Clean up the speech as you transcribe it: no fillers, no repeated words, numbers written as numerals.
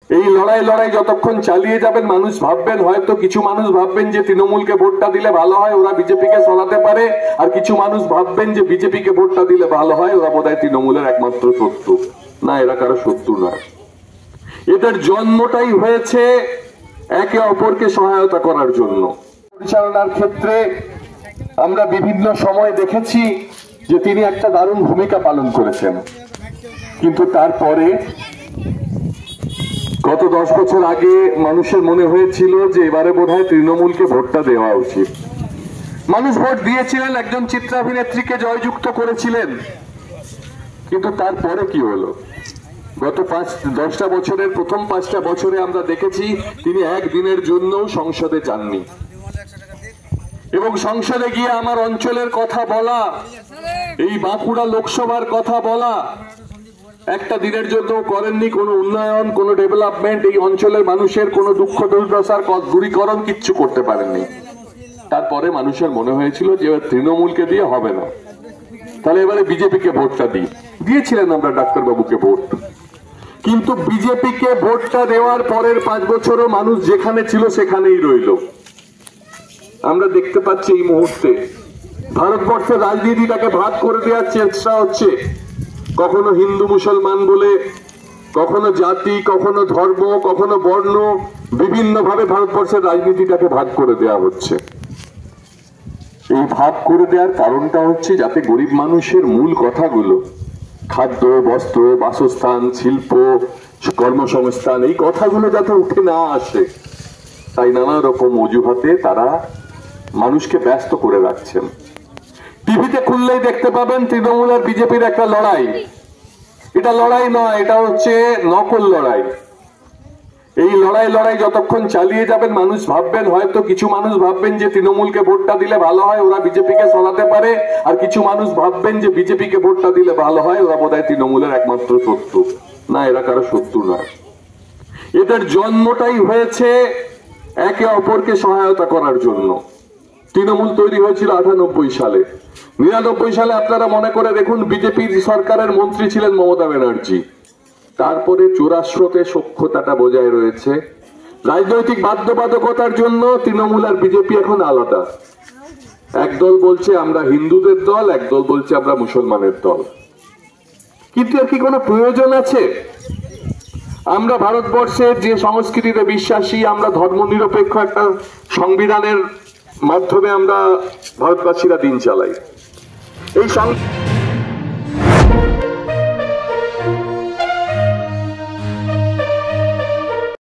এই লড়াই যতক্ষণ চালিয়ে যাবেন মানুষ ভাববেন, হয়তো কিছু মানুষ ভাববেন যে তৃণমূলকে ভোটটা দিলে ভালো হয়, ওরা বিজেপিকে সরাতে পারে, আর কিছু মানুষ ভাববেন যে বিজেপিকে ভোটটা দিলে ভালো হয়, ওরা বোধহয় তৃণমূলের একমাত্র শত্রু। না, এরা কারো শত্রু নয়। এদের জন্মটাই হয়েছে একে অপরকে সহায়তা করার জন্য। পরিচালনার ক্ষেত্রে আমরা বিভিন্ন সময় দেখেছি যে তিনি একটা দারুণ ভূমিকা পালন করেছেন, কিন্তু তারপরে গত 10 বছর আগে মানুষের মনে হয়েছিল যে এবারে বোধহয় তৃণমূলকে ভোটটা দেওয়া উচিত। মানুষ ভোট দিয়েছিলেন, একজন চিত্রাভিনেত্রীকে জয়যুক্ত করেছিলেন, কিন্তু তারপরে কি হলো? গত 10টা বছরের প্রথম 5টা বছরে আমরা দেখেছি তিনি একদিনের জন্য সংসদে যাননি, এবং সংসদে গিয়ে আমার অঞ্চলের কথা বলা, এই বাঁকুড়া লোকসভার কথা বলা, একটা দিনের জন্য করেননি। কোনো উন্নয়ন, কোনো ডেভেলপমেন্ট, এই অঞ্চলের মানুষের কোনো দুঃখ দুর্দশার দূরীকরণ কিচ্ছু করতে পারেননি। তারপরে মানুষের মনে হয়েছিল যে তৃণমূলকে দিয়ে হবে না, তাহলে এবারে বিজেপিকে ভোটটা দিয়েছিলেন আমরা ডাক্তারবাবুকে ভোট। কিন্তু বিজেপিকে ভোটটা দেওয়ার পরের 5 বছরও মানুষ যেখানে ছিল সেখানেই রইল। আমরা দেখতে পাচ্ছি এই মুহূর্তে ভারতবর্ষের রাজনীতিটাকে ভাগ করে দেওয়ার চেষ্টা হচ্ছে, কখনো হিন্দু মুসলমান বলে, কখনো জাতি, কখনো ধর্ম, কখনো বর্ণ, বিভিন্ন ভাবে ভারতবর্ষের রাজনীতিটাকে ভাগ করে দেওয়া হচ্ছে। এই ভাগ করে দেওয়ার কারণটা হচ্ছে যাতে গরিব মানুষের মূল কথাগুলো, খাদ্য, বস্ত্র, বাসস্থান, শিল্প, কর্মসংস্থান, এই কথাগুলো যাতে উঠে না আসে, তাই নানা রকম অজুহাতে তারা মানুষকে ব্যস্ত করে রাখছেন। টিভিতে খুললেই দেখতে পাবেন তৃণমূল আর বিজেপির একটা লড়াই। এটা লড়াই নয়, এটা হচ্ছে নকল লড়াই। এই লড়াই যতক্ষণ চালিয়ে যাবেন মানুষ ভাববেন, হয়তো কিছু মানুষ ভাববেন যে তৃণমূলকে ভোটটা দিলে ভালো হয়, ওরা বিজেপিকে সরাতে পারে, আর কিছু মানুষ ভাববেন যে বিজেপিকে ভোটটা দিলে ভালো হয়, ওরা বোধহয় তৃণমূলের একমাত্র শত্রু। না, এরা কারো শত্রু নয়। এদের জন্মটাই হয়েছে একে অপরকে সহায়তা করার জন্য। তৃণমূল তৈরি হয়েছিল 98 সালে। 99 সালে আপনারা মনে করে দেখুন, বিজেপি সরকারের মন্ত্রী ছিলেন মমতা ব্যানার্জি। তারপরে চূড়াস্রোতে সখ্যতাটা বজায় রয়েছে। রাজনৈতিক বাধ্যবাধকতার জন্য তৃণমূল আর বিজেপি এখন আলাদা। একদল বলছে আমরা হিন্দুদের দল, একদল বলছে আমরা মুসলমানের দল। কিন্তু এর কি কোনো প্রয়োজন আছে? আমরা ভারতবর্ষের যে সংস্কৃতিতে বিশ্বাসী, আমরা ধর্মনিরপেক্ষ একটা সংবিধানের মাধ্যমে আমরা ভারতবাসীরা দিন চালাই। এই